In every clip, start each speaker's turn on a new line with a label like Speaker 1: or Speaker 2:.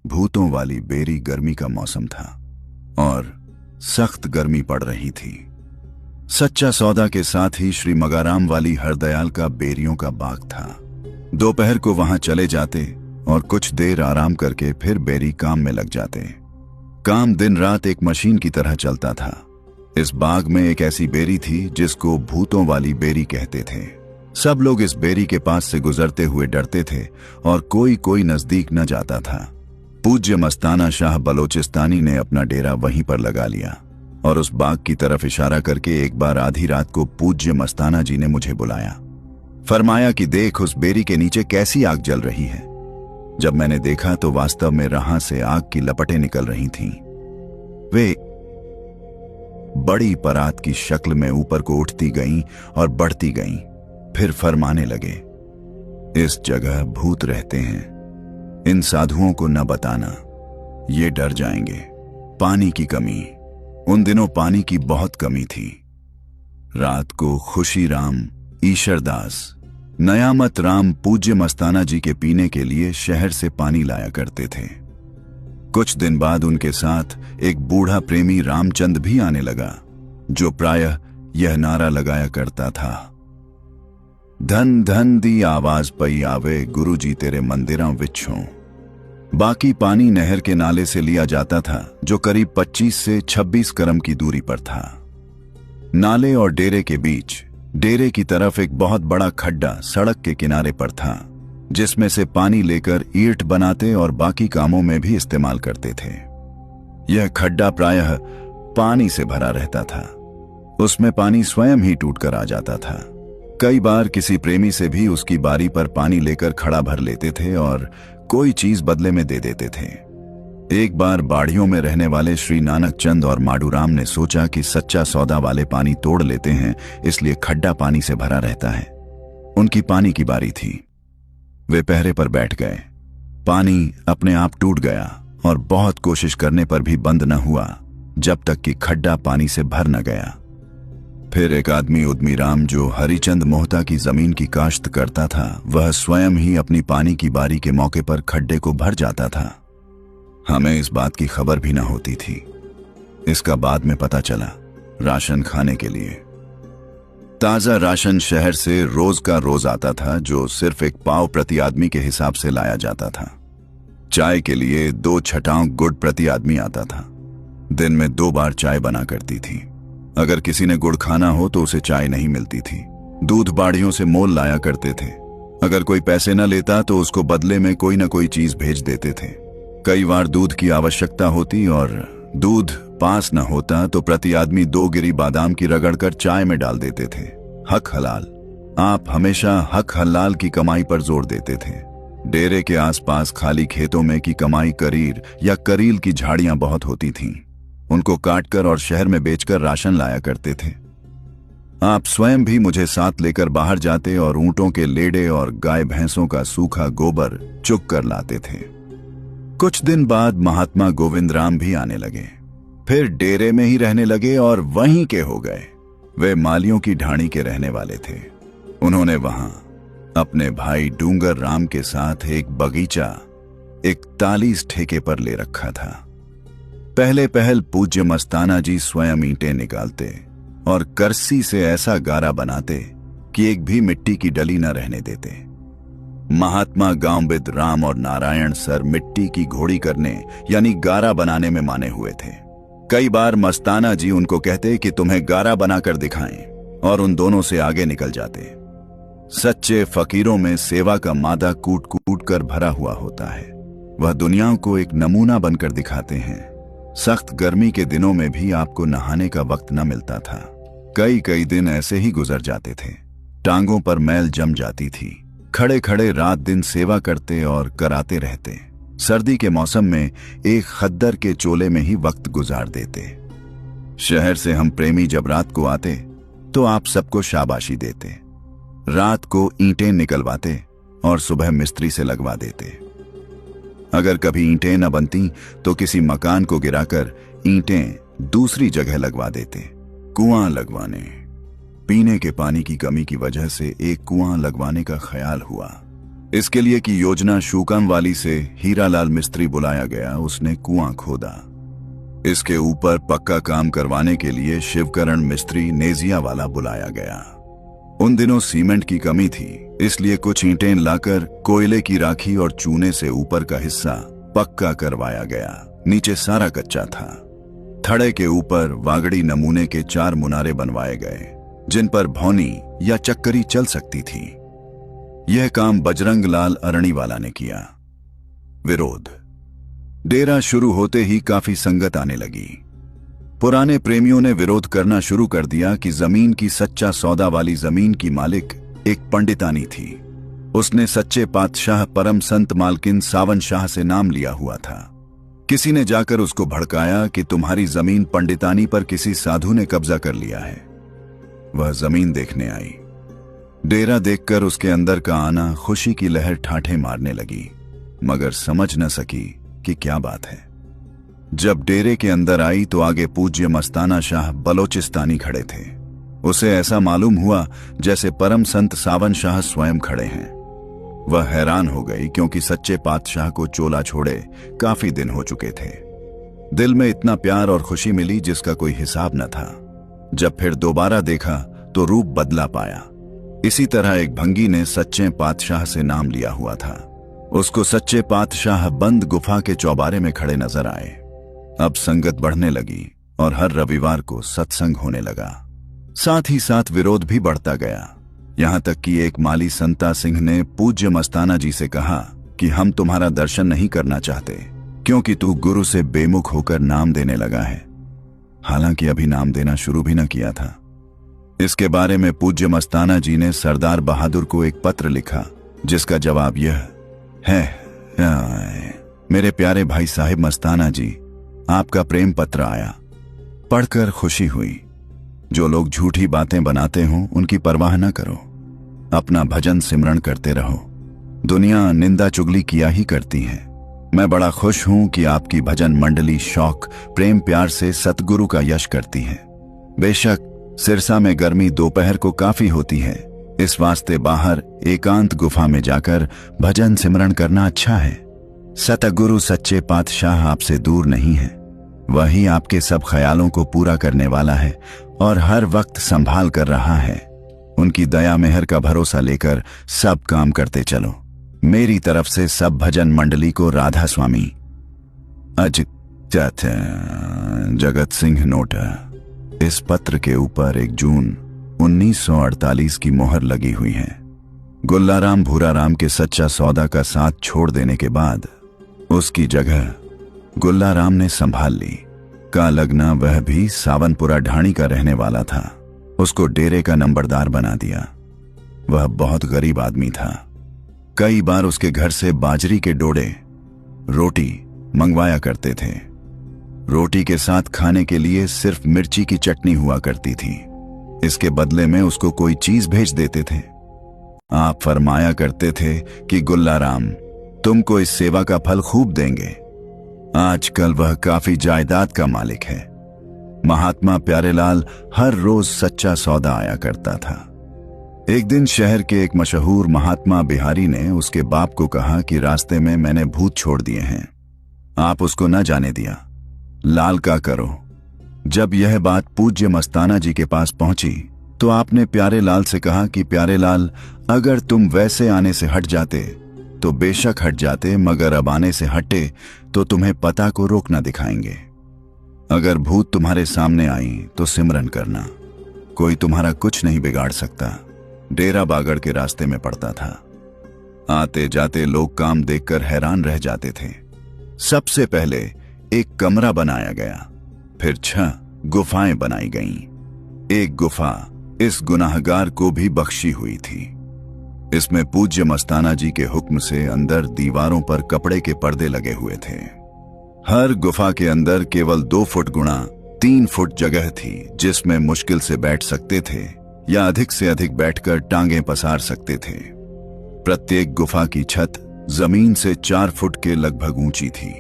Speaker 1: भूतों वाली बेरी गर्मी का मौसम था और सख्त गर्मी पड़ रही थी। सच्चा सौदा के साथ ही श्री मगाराम वाली हरदयाल का बेरियों का बाग था। दोपहर को वहां चले जाते और कुछ देर आराम करके फिर बेरी काम में लग जाते। काम दिन रात एक मशीन की तरह चलता था। इस बाग में एक ऐसी बेरी थी जिसको भूतों वाली बेरी कहते थे। सब लोग इस बेरी के पास से गुजरते हुए डरते थे और कोई कोई नजदीक न जाता था। पूज्य मस्ताना शाह बलोचिस्तानी ने अपना डेरा वहीं पर लगा लिया और उस बाग की तरफ इशारा करके एक बार आधी रात को पूज्य मस्ताना जी ने मुझे बुलाया। फरमाया कि देख उस बेरी के नीचे कैसी आग जल रही है। जब मैंने देखा तो वास्तव में रहां से आग की लपटें निकल रही थीं। वे बड़ी परात की शक्ल में ऊपर को उठती गईं और बढ़ती गईं। फिर फरमाने लगे, इस जगह भूत रहते हैं, इन साधुओं को न बताना, ये डर जाएंगे। पानी की कमी, उन दिनों पानी की बहुत कमी थी। रात को खुशी राम, ईशरदास, नयामत राम पूज्य मस्ताना जी के पीने के लिए शहर से पानी लाया करते थे। कुछ दिन बाद उनके साथ एक बूढ़ा प्रेमी रामचंद भी आने लगा, जो प्रायः यह नारा लगाया करता था, धन धन दी आवाज पई आवे गुरु जी तेरे मंदिरां विछों। बाकी पानी नहर के नाले से लिया जाता था, जो करीब 25 से 26 करम की दूरी पर था। नाले और डेरे के बीच डेरे की तरफ एक बहुत बड़ा खड्डा सड़क के किनारे पर था, जिसमें से पानी लेकर ईंट बनाते और बाकी कामों में भी इस्तेमाल करते थे। यह खड्डा प्रायः पानी से भरा रहता था। उसमें पानी स्वयं ही टूटकर आ जाता था। कई बार किसी प्रेमी से भी उसकी बारी पर पानी लेकर खड़ा भर लेते थे और कोई चीज बदले में दे देते थे। एक बार बाड़ियों में रहने वाले श्री नानक चंद और माडूराम ने सोचा कि सच्चा सौदा वाले पानी तोड़ लेते हैं, इसलिए खड्डा पानी से भरा रहता है। उनकी पानी की बारी थी। वे पहरे पर बैठ गए। पानी अपने आप टूट गया और बहुत कोशिश करने पर भी बंद न हुआ, जब तक कि खड्डा पानी से भर न गया। फिर एक आदमी उद्मी राम, जो हरिचंद मोहता की जमीन की काश्त करता था, वह स्वयं ही अपनी पानी की बारी के मौके पर खड्डे को भर जाता था। हमें इस बात की खबर भी न होती थी। इसका बाद में पता चला। राशन खाने के लिए ताजा राशन शहर से रोज का रोज आता था, जो सिर्फ एक पाव प्रति आदमी के हिसाब से लाया जाता था। चाय के लिए 2 छटांव गुड़ प्रति आदमी आता था। दिन में 2 बार चाय बना करती थी। अगर किसी ने गुड़ खाना हो तो उसे चाय नहीं मिलती थी। दूध बाड़ियों से मोल लाया करते थे। अगर कोई पैसे न लेता तो उसको बदले में कोई न कोई चीज भेज देते थे। कई बार दूध की आवश्यकता होती और दूध पास न होता तो प्रति आदमी 2 गिरी बादाम की रगड़कर चाय में डाल देते थे। हक हलाल। आप हमेशा हक हलाल की कमाई पर जोर देते थे। डेरे के आसपास खाली खेतों में की कमाई करीर या करील की झाड़ियां बहुत होती थीं। उनको काटकर और शहर में बेचकर राशन लाया करते थे। आप स्वयं भी मुझे साथ लेकर बाहर जाते और ऊंटों के लेड़े और गाय भैंसों का सूखा गोबर चुग कर लाते थे। कुछ दिन बाद महात्मा गोविंद राम भी आने लगे। फिर डेरे में ही रहने लगे और वहीं के हो गए। वे मालियों की ढाणी के रहने वाले थे। उन्होंने वहां अपने भाई डूंगर राम के साथ एक बगीचा 41 ठेके पर ले रखा था। पहले पहल पूज्य मस्ताना जी स्वयं ईंटें निकालते और करसी से ऐसा गारा बनाते कि एक भी मिट्टी की डली न रहने देते। महात्मा गांवबिद राम और नारायण सर मिट्टी की घोड़ी करने यानी गारा बनाने में माने हुए थे। कई बार मस्ताना जी उनको कहते कि तुम्हें गारा बनाकर दिखाएं, और उन दोनों से आगे निकल जाते। सच्चे फकीरों में सेवा का मादा कूट कूट कर भरा हुआ होता है। वह दुनिया को एक नमूना बनकर दिखाते हैं। सख्त गर्मी के दिनों में भी आपको नहाने का वक्त न मिलता था। कई कई दिन ऐसे ही गुजर जाते थे। टांगों पर मैल जम जाती थी। खड़े खड़े रात दिन सेवा करते और कराते रहते। सर्दी के मौसम में एक खद्दर के चोले में ही वक्त गुजार देते। शहर से हम प्रेमी जब रात को आते तो आप सबको शाबाशी देते। रात को ईंटें निकलवाते और सुबह मिस्त्री से लगवा देते। अगर कभी ईंटें न बनती तो किसी मकान को गिराकर ईंटें दूसरी जगह लगवा देते। कुआं लगवाने। पीने के पानी की कमी की वजह से एक कुआं लगवाने का ख्याल हुआ। इसके लिए कि योजना शूकम वाली से हीरालाल मिस्त्री बुलाया गया। उसने कुआं खोदा। इसके ऊपर पक्का काम करवाने के लिए शिवकरण मिस्त्री नेजिया वाला बुलाया गया। उन दिनों सीमेंट की कमी थी, इसलिए कुछ ईंटें लाकर कोयले की राखी और चूने से ऊपर का हिस्सा पक्का करवाया गया। नीचे सारा कच्चा था। थड़े के ऊपर वागड़ी नमूने के 4 मुनारे बनवाए गए, जिन पर भौनी या चक्करी चल सकती थी। यह काम बजरंग लाल अरणीवाला ने किया। विरोध। डेरा शुरू होते ही काफी संगत आने लगी। पुराने प्रेमियों ने विरोध करना शुरू कर दिया कि जमीन की सच्चा सौदा वाली जमीन की मालिक एक पंडितानी थी। उसने सच्चे पातशाह परम संत मालकिन सावन शाह से नाम लिया हुआ था। किसी ने जाकर उसको भड़काया कि तुम्हारी जमीन पंडितानी पर किसी साधु ने कब्जा कर लिया है। वह जमीन देखने आई। डेरा देखकर उसके अंदर का आना खुशी की लहर ठाठे मारने लगी, मगर समझ न सकी कि क्या बात है। जब डेरे के अंदर आई तो आगे पूज्य मस्ताना शाह बलोचिस्तानी खड़े थे। उसे ऐसा मालूम हुआ जैसे परम संत सावन शाह स्वयं खड़े हैं। वह हैरान हो गई, क्योंकि सच्चे पातशाह को चोला छोड़े काफी दिन हो चुके थे। दिल में इतना प्यार और खुशी मिली जिसका कोई हिसाब न था। जब फिर दोबारा देखा तो रूप बदला पाया। इसी तरह एक भंगी ने सच्चे पातशाह से नाम लिया हुआ था। उसको सच्चे पातशाह बंद गुफा के चौबारे में खड़े नजर आए। अब संगत बढ़ने लगी और हर रविवार को सत्संग होने लगा। साथ ही साथ विरोध भी बढ़ता गया, यहां तक कि एक माली संता सिंह ने पूज्य मस्ताना जी से कहा कि हम तुम्हारा दर्शन नहीं करना चाहते, क्योंकि तू गुरु से बेमुख होकर नाम देने लगा है। हालांकि अभी नाम देना शुरू भी न किया था। इसके बारे में पूज्य मस्ताना जी ने सरदार बहादुर को एक पत्र लिखा, जिसका जवाब यह है। मेरे प्यारे भाई साहिब मस्ताना जी, आपका प्रेम पत्र आया। पढ़कर खुशी हुई। जो लोग झूठी बातें बनाते हों उनकी परवाह न करो, अपना भजन सिमरण करते रहो। दुनिया निंदा चुगली किया ही करती है। मैं बड़ा खुश हूं कि आपकी भजन मंडली शौक प्रेम प्यार से सतगुरु का यश करती है। बेशक सिरसा में गर्मी दोपहर को काफी होती है, इस वास्ते बाहर एकांत गुफा में जाकर भजन सिमरण करना अच्छा है। सतगुरु सच्चे पातशाह आपसे दूर नहीं है। वही आपके सब ख्यालों को पूरा करने वाला है और हर वक्त संभाल कर रहा है। उनकी दया मेहर का भरोसा लेकर सब काम करते चलो। मेरी तरफ से सब भजन मंडली को राधा स्वामी। अजित जगत सिंह नोटा। इस पत्र के ऊपर 1 जून 1948 की मोहर लगी हुई है। गुल्लाराम भूराराम के सच्चा सौदा का साथ छोड़ देने के बाद उसकी जगह गुल्लाराम ने संभाल ली। का लगना वह भी सावनपुरा ढाणी का रहने वाला था। उसको डेरे का नंबरदार बना दिया। वह बहुत गरीब आदमी था। कई बार उसके घर से बाजरी के डोडे, रोटी मंगवाया करते थे। रोटी के साथ खाने के लिए सिर्फ मिर्ची की चटनी हुआ करती थी। इसके बदले में उसको कोई चीज भेज देते थे। आप फरमाया करते थे कि गुल्लाराम, तुमको इस सेवा का फल खूब देंगे। आजकल वह काफी जायदाद का मालिक है। महात्मा प्यारेलाल हर रोज सच्चा सौदा आया करता था। एक दिन शहर के एक मशहूर महात्मा बिहारी ने उसके बाप को कहा कि रास्ते में मैंने भूत छोड़ दिए हैं, आप उसको न जाने दिया, लाल का करो। जब यह बात पूज्य मस्ताना जी के पास पहुंची तो आपने प्यारेलाल से कहा कि प्यारेलाल, अगर तुम वैसे आने से हट जाते तो बेशक हट जाते, मगर अब आने से हटे तो तुम्हें पता को रोक ना दिखाएंगे। अगर भूत तुम्हारे सामने आई तो सिमरन करना, कोई तुम्हारा कुछ नहीं बिगाड़ सकता। डेरा बागड़ के रास्ते में पड़ता था। आते जाते लोग काम देखकर हैरान रह जाते थे। सबसे पहले एक कमरा बनाया गया, फिर 6 गुफाएं बनाई गईं। एक गुफा इस गुनाहगार को भी बख्शी हुई थी। इसमें पूज्य मस्ताना जी के हुक्म से अंदर दीवारों पर कपड़े के पर्दे लगे हुए थे। हर गुफा के अंदर केवल 2 फुट गुणा 3 फुट जगह थी, जिसमें मुश्किल से बैठ सकते थे या अधिक से अधिक बैठकर टांगें पसार सकते थे। प्रत्येक गुफा की छत जमीन से 4 फुट के लगभग ऊंची थी।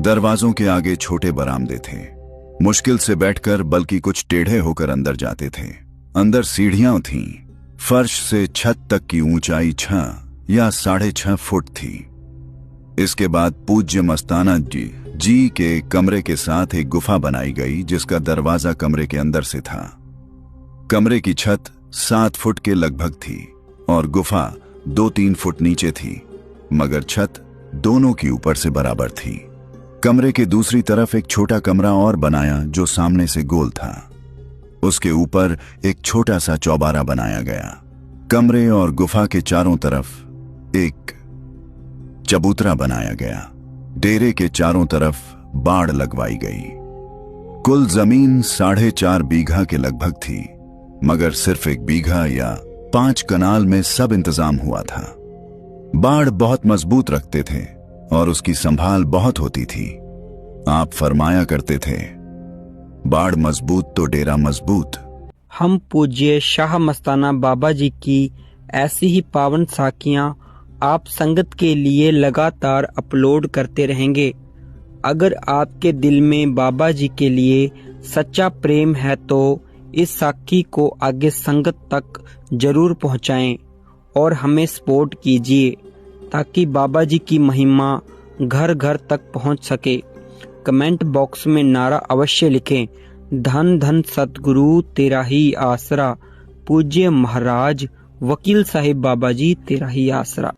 Speaker 1: दरवाजों के आगे छोटे बरामदे थे। मुश्किल से बैठकर बल्कि कुछ टेढ़े होकर अंदर जाते थे। अंदर सीढ़ियां थीं। फर्श से छत तक की ऊंचाई 6 या 6.5 फुट थी। इसके बाद पूज्य मस्ताना जी के कमरे के साथ एक गुफा बनाई गई जिसका दरवाजा कमरे के अंदर से था। कमरे की छत 7 फुट के लगभग थी और गुफा 2-3 फुट नीचे थी, मगर छत दोनों की ऊपर से बराबर थी। कमरे के दूसरी तरफ एक छोटा कमरा और बनाया जो सामने से गोल था। उसके ऊपर एक छोटा सा चौबारा बनाया गया। कमरे और गुफा के चारों तरफ एक चबूतरा बनाया गया। डेरे के चारों तरफ बाड़ लगवाई गई। कुल जमीन 4.5 बीघा के लगभग थी, मगर सिर्फ 1 बीघा या 5 कनाल में सब इंतजाम हुआ था। बाड़ बहुत मजबूत रखते थे और उसकी संभाल बहुत होती थी। आप फरमाया करते थे, बाड़ मजबूत तो डेरा मजबूत।
Speaker 2: हम पूज्य शाह मस्ताना बाबा जी की ऐसी ही पावन साखियां आप संगत के लिए लगातार अपलोड करते रहेंगे। अगर आपके दिल में बाबा जी के लिए सच्चा प्रेम है तो इस साखी को आगे संगत तक जरूर पहुंचाएं और हमें सपोर्ट कीजिए ताकि बाबा जी की महिमा घर घर तक पहुंच सके। कमेंट बॉक्स में नारा अवश्य लिखें, धन धन सतगुरु तेरा ही आसरा। पूज्य महाराज वकील साहिब बाबा जी तेरा ही आसरा।